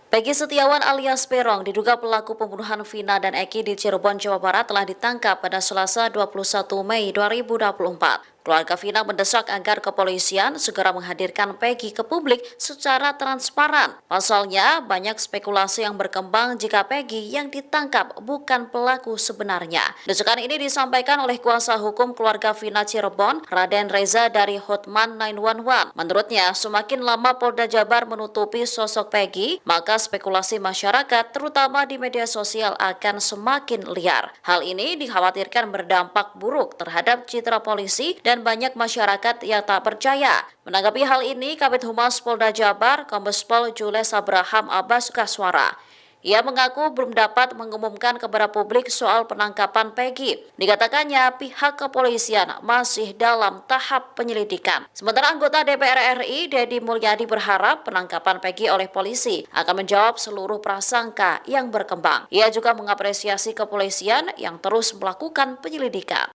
Peggy Setiawan alias Peron diduga pelaku pembunuhan Vina dan Eki di Cirebon, Jawa Barat telah ditangkap pada Selasa 21 Mei 2024. Keluarga Vina mendesak agar kepolisian segera menghadirkan Peggy ke publik secara transparan. Pasalnya, banyak spekulasi yang berkembang jika Peggy yang ditangkap bukan pelaku sebenarnya. Desakan ini disampaikan oleh kuasa hukum keluarga Vina Cirebon, Raden Reza dari Hotman 911. Menurutnya, semakin lama Polda Jabar menutupi sosok Peggy, maka spekulasi masyarakat, terutama di media sosial, akan semakin liar. Hal ini dikhawatirkan berdampak buruk terhadap citra polisi dan banyak masyarakat yang tak percaya. Menanggapi hal ini, Kabid Humas Polda Jabar, Kombes Pol Jules Abraham Abbas Kaswara. Ia mengaku belum dapat mengumumkan kepada publik soal penangkapan Peggy. Dikatakannya pihak kepolisian masih dalam tahap penyelidikan. Sementara anggota DPR RI, Deddy Mulyadi, berharap penangkapan Peggy oleh polisi akan menjawab seluruh prasangka yang berkembang. Ia juga mengapresiasi kepolisian yang terus melakukan penyelidikan.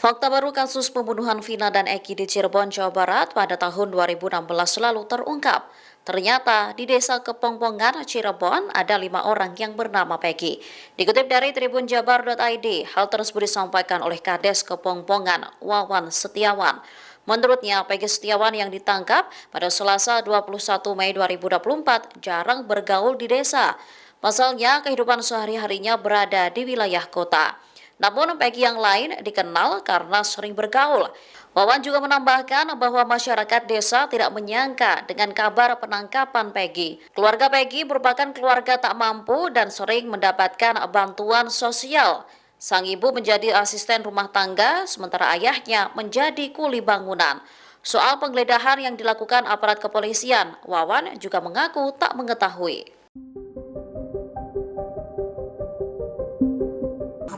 Fakta baru kasus pembunuhan Vina dan Eki di Cirebon, Jawa Barat pada tahun 2016 lalu terungkap. Ternyata di desa Kepongpongan, Cirebon ada 5 orang yang bernama Peggy. Dikutip dari tribunjabar.id, hal tersebut disampaikan oleh Kades Kepongpongan, Wawan Setiawan. Menurutnya, Peggy Setiawan yang ditangkap pada Selasa 21 Mei 2024 jarang bergaul di desa. Pasalnya, kehidupan sehari-harinya berada di wilayah kota. Namun Peggy yang lain dikenal karena sering bergaul. Wawan juga menambahkan bahwa masyarakat desa tidak menyangka dengan kabar penangkapan Peggy. Keluarga Peggy merupakan keluarga tak mampu dan sering mendapatkan bantuan sosial. Sang ibu menjadi asisten rumah tangga, sementara ayahnya menjadi kuli bangunan. Soal penggeledahan yang dilakukan aparat kepolisian, Wawan juga mengaku tak mengetahui.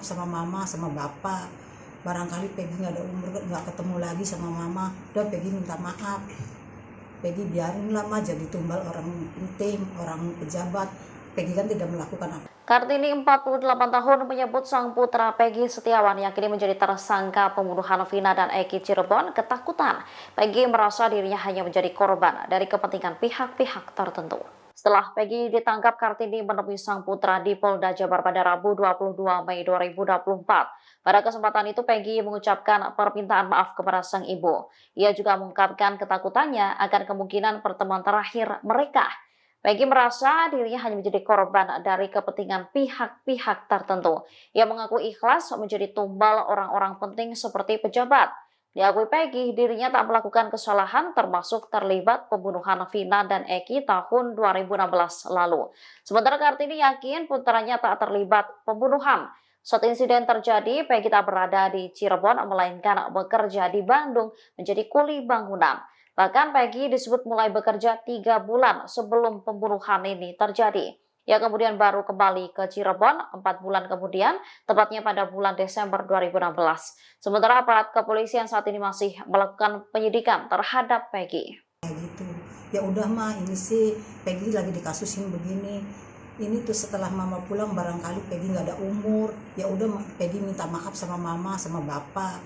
Sama mama sama bapak, barangkali Peggy nggak ada umur, nggak ketemu lagi sama mama, udah Peggy minta maaf, Peggy biarin lah mah jadi tumbal orang penting, orang pejabat. Peggy kan tidak melakukan apa. Kartini 48 tahun menyebut sang putra Peggy Setiawan yang kini menjadi tersangka pembunuhan Vina dan Eki Cirebon ketakutan. Peggy merasa dirinya hanya menjadi korban dari kepentingan pihak-pihak tertentu. Setelah Peggy ditangkap, Kartini menemui sang putra di Polda Jabar pada Rabu 22 Mei 2024. Pada kesempatan itu Peggy mengucapkan permintaan maaf kepada sang ibu. Ia juga mengungkapkan ketakutannya akan kemungkinan pertemuan terakhir mereka. Peggy merasa dirinya hanya menjadi korban dari kepentingan pihak-pihak tertentu. Ia mengaku ikhlas menjadi tumbal orang-orang penting seperti pejabat. Diakui Peggy, dirinya tak melakukan kesalahan termasuk terlibat pembunuhan Vina dan Eki tahun 2016 lalu. Sementara Kartini yakin putranya tak terlibat pembunuhan. Saat insiden terjadi, Peggy tak berada di Cirebon, melainkan bekerja di Bandung menjadi kuli bangunan. Bahkan Peggy disebut mulai bekerja 3 bulan sebelum pembunuhan ini terjadi. Ia kemudian baru kembali ke Cirebon 4 bulan kemudian, tepatnya pada bulan Desember 2016. Sementara aparat kepolisian saat ini masih melakukan penyidikan terhadap Peggy. Gitu. Ya udah mah, ini sih Peggy lagi dikasusin begini. Ini tuh setelah mama pulang barangkali Peggy nggak ada umur. Ya udah Peggy minta maaf sama mama sama bapak.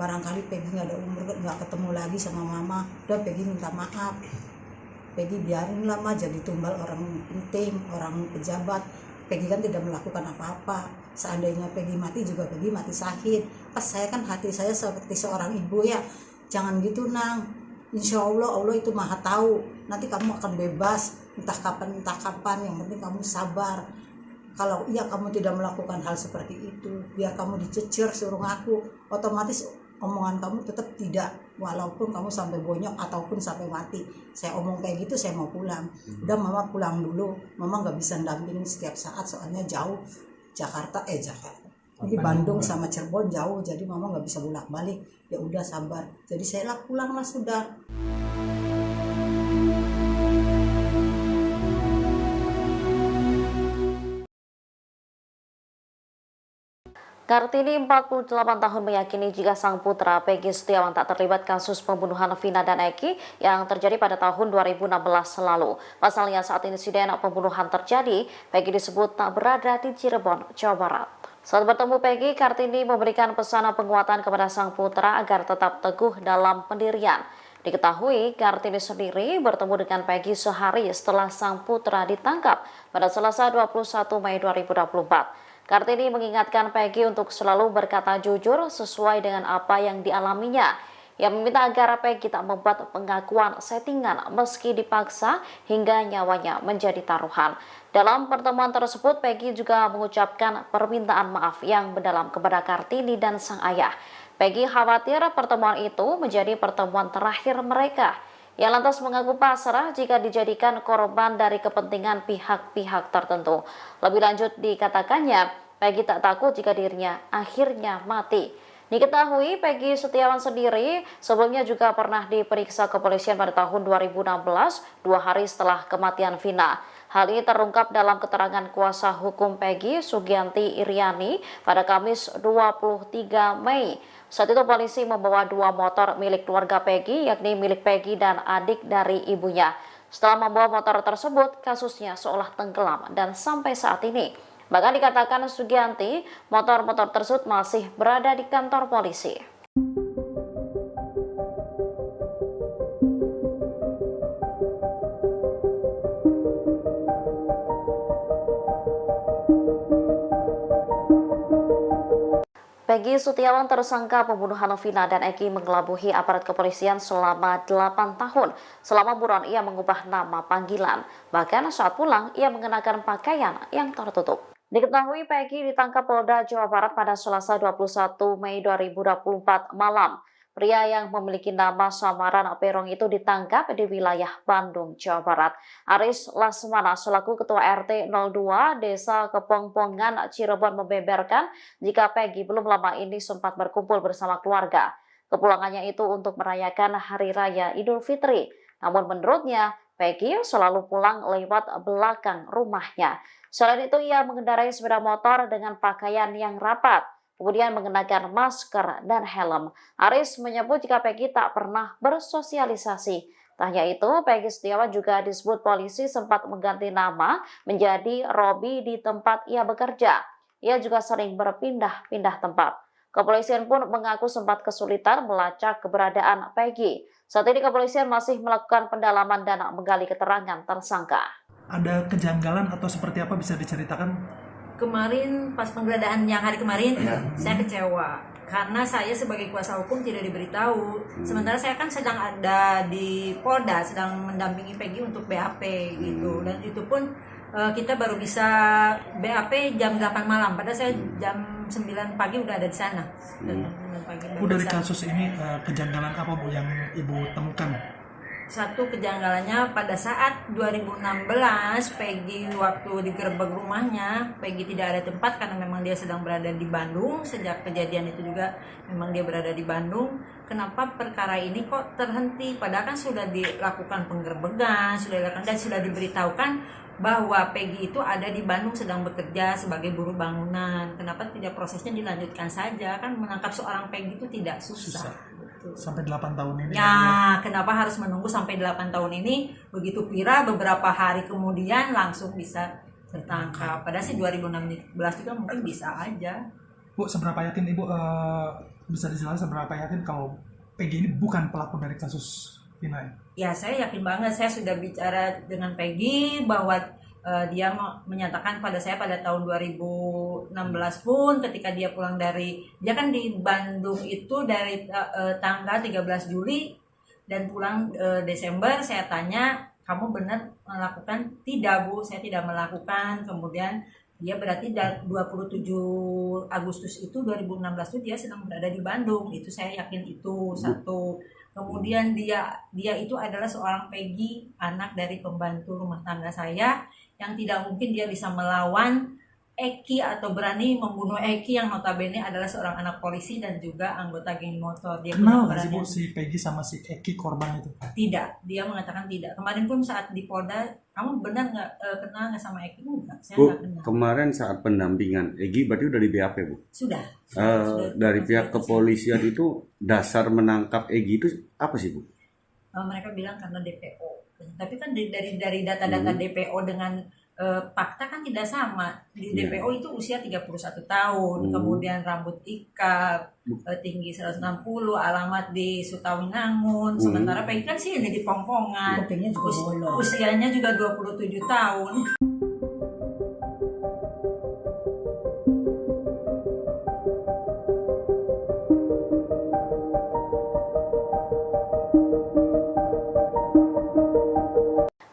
Barangkali Peggy nggak ada umur, nggak ketemu lagi sama mama. Udah Peggy minta maaf. Peggy biarin lah mah jadi tumbal orang penting, orang pejabat. Peggy kan tidak melakukan apa-apa. Seandainya Peggy mati juga Peggy mati sakit. Pas saya kan hati saya seperti seorang ibu ya. Jangan gitu nang. Insya Allah, Allah itu maha tahu. Nanti kamu akan bebas. Entah kapan. Yang penting kamu sabar. Kalau iya kamu tidak melakukan hal seperti itu, biar kamu dicecer suruh ngaku, otomatis omongan kamu tetap tidak, walaupun kamu sampai bonyok ataupun sampai mati. Saya omong kayak gitu, saya mau pulang. Udah mama pulang dulu, mama nggak bisa dampingin setiap saat soalnya jauh. Jakarta ini Bandung sama Cirebon jauh, jadi mama nggak bisa bolak balik. Ya udah sabar, jadi saya lah pulang lah sudah. Kartini 48 tahun meyakini jika sang putra Peggy Setiawan tak terlibat kasus pembunuhan Vina dan Eki yang terjadi pada tahun 2016 lalu. Pasalnya saat insiden pembunuhan terjadi, Peggy disebut tak berada di Cirebon, Jawa Barat. Saat bertemu Peggy, Kartini memberikan pesan penguatan kepada sang putra agar tetap teguh dalam pendirian. Diketahui, Kartini sendiri bertemu dengan Peggy sehari setelah sang putra ditangkap pada Selasa 21 Mei 2024. Kartini mengingatkan Peggy untuk selalu berkata jujur sesuai dengan apa yang dialaminya. Ia meminta agar Peggy tak membuat pengakuan settingan meski dipaksa hingga nyawanya menjadi taruhan. Dalam pertemuan tersebut, Peggy juga mengucapkan permintaan maaf yang mendalam kepada Kartini dan sang ayah. Peggy khawatir pertemuan itu menjadi pertemuan terakhir mereka. Ia lantas mengaku pasrah jika dijadikan korban dari kepentingan pihak-pihak tertentu. Lebih lanjut dikatakannya, Peggy tak takut jika dirinya akhirnya mati. Diketahui Peggy Setiawan sendiri sebelumnya juga pernah diperiksa kepolisian pada tahun 2016, 2 hari setelah kematian Vina. Hal ini terungkap dalam keterangan kuasa hukum Peggy, Sugianti Iriani, pada Kamis 23 Mei. Saat itu polisi membawa 2 motor milik keluarga Peggy, yakni milik Peggy dan adik dari ibunya. Setelah membawa motor tersebut, kasusnya seolah tenggelam dan sampai saat ini. Bahkan dikatakan Sugianti, motor-motor tersebut masih berada di kantor polisi. Peggy Setiawan, tersangka pembunuhan Vina dan Eki, mengelabuhi aparat kepolisian selama 8 tahun. Selama buron ia mengubah nama panggilan. Bahkan saat pulang ia mengenakan pakaian yang tertutup. Diketahui Peggy ditangkap Polda Jawa Barat pada Selasa 21 Mei 2024 malam. Pria yang memiliki nama samaran Perong itu ditangkap di wilayah Bandung, Jawa Barat. Aris Lasmana selaku Ketua RT 02 Desa Kepongpongan, Cirebon membeberkan jika Peggy belum lama ini sempat berkumpul bersama keluarga. Kepulangannya itu untuk merayakan Hari Raya Idul Fitri. Namun menurutnya, Peggy selalu pulang lewat belakang rumahnya. Selain itu, ia mengendarai sepeda motor dengan pakaian yang rapat, kemudian mengenakan masker dan helm. Aris menyebut jika Peggy tak pernah bersosialisasi. Tak hanya itu, Peggy Setiawan juga disebut polisi sempat mengganti nama menjadi Robi di tempat ia bekerja. Ia juga sering berpindah-pindah tempat. Kepolisian pun mengaku sempat kesulitan melacak keberadaan Peggy. Saat ini kepolisian masih melakukan pendalaman dan menggali keterangan tersangka. Ada kejanggalan atau seperti apa, bisa diceritakan? Kemarin pas penggeledahan yang hari kemarin saya kecewa karena saya sebagai kuasa hukum tidak diberitahu. Sementara saya kan sedang ada di Polda, sedang mendampingi Peggy untuk BAP gitu, dan itu pun kita baru bisa BAP jam 8 malam, padahal saya jam 9 pagi udah ada di sana. Bu, dari kasus ini kejanggalan apa Bu yang Ibu temukan? Satu kejanggalannya pada saat 2016 Peggy waktu digerebek rumahnya, Peggy tidak ada tempat karena memang dia sedang berada di Bandung. Sejak kejadian itu juga memang dia berada di Bandung. Kenapa perkara ini kok terhenti? Padahal kan sudah dilakukan penggerebekan, sudah dilakukan dan sudah diberitahukan bahwa Peggy itu ada di Bandung sedang bekerja sebagai buruh bangunan. Kenapa tidak prosesnya dilanjutkan saja? Kan menangkap seorang Peggy itu tidak susah. Sampai 8 tahun ini. Ya, kenapa harus menunggu sampai 8 tahun ini? Begitu Pira beberapa hari kemudian langsung bisa tertangkap. Padahal sih 2016 juga mungkin bisa aja. Bu, seberapa yakin Ibu bisa dijelaskan seberapa yakin kalau Peggy ini bukan pelaku dari kasus Vina? Ya, saya yakin banget. Saya sudah bicara dengan Peggy bahwa dia menyatakan pada saya pada tahun 2016 pun ketika dia pulang dia kan di Bandung itu dari tanggal 13 Juli dan pulang Desember. Saya tanya, kamu benar melakukan? Tidak Bu, saya tidak melakukan. Kemudian dia berarti 27 Agustus itu 2016 itu dia sedang berada di Bandung. Itu saya yakin itu satu. Kemudian dia itu adalah seorang Peggy, anak dari pembantu rumah tangga saya, yang tidak mungkin dia bisa melawan Eki atau berani membunuh Eki yang notabene adalah seorang anak polisi dan juga anggota geng motor. Dia kenal nggak sih Bu si Peggy sama si Eki korban itu? Tidak, dia mengatakan tidak. Kemarin pun saat di Polda, kamu benar nggak kenal nggak sama Eki? Enggak, saya Bu, nggak kenal. kemarin saat pendampingan Egi berarti udah di BAP Bu? Sudah. Dari pihak kepolisian itu dasar menangkap Egi itu apa sih Bu? Mereka bilang karena DPO. Tapi kan dari data-data DPO dengan fakta kan tidak sama. Di Iya. DPO itu usia 31 tahun, kemudian rambut ikap, tinggi 160, alamat di Sukawinangun. Sementara Peggy kan sih ini di Pongpongan. Kupingnya juga bolong. Usianya juga 27 tahun.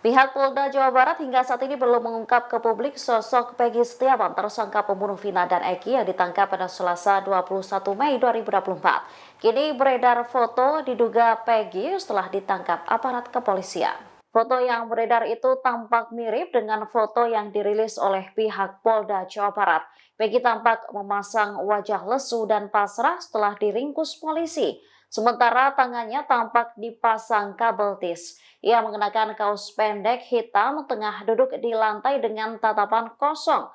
Pihak Polda Jawa Barat hingga saat ini belum mengungkap ke publik sosok Peggy Setiawan, tersangka pembunuh Vina dan Eki yang ditangkap pada Selasa 21 Mei 2024. Kini beredar foto diduga Peggy setelah ditangkap aparat kepolisian. Foto yang beredar itu tampak mirip dengan foto yang dirilis oleh pihak Polda Jawa Barat. Peggy tampak memasang wajah lesu dan pasrah setelah diringkus polisi. Sementara tangannya tampak dipasang kabel tis. Ia mengenakan kaos pendek hitam, tengah duduk di lantai dengan tatapan kosong.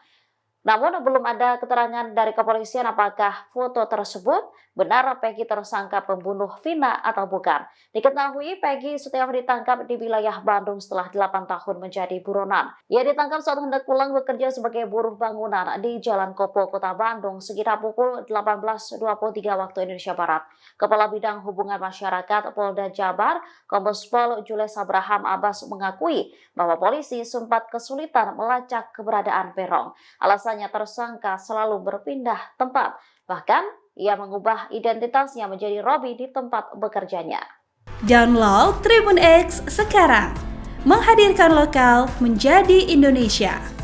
Namun belum ada keterangan dari kepolisian apakah foto tersebut benar Peggy tersangka pembunuh Vina atau bukan. Diketahui Peggy Setiawan ditangkap di wilayah Bandung setelah 8 tahun menjadi buronan. Ia ditangkap saat hendak pulang bekerja sebagai buruh bangunan di Jalan Kopo, Kota Bandung sekitar pukul 18.23 waktu Indonesia Barat. Kepala Bidang Hubungan Masyarakat Polda Jabar, Kombes Pol Jules Abraham Abbas mengakui bahwa polisi sempat kesulitan melacak keberadaan peron. Alasannya tersangka selalu berpindah tempat. Bahkan ia mengubah identitasnya menjadi Robi di tempat bekerjanya. Download Tribun X sekarang, menghadirkan lokal menjadi Indonesia.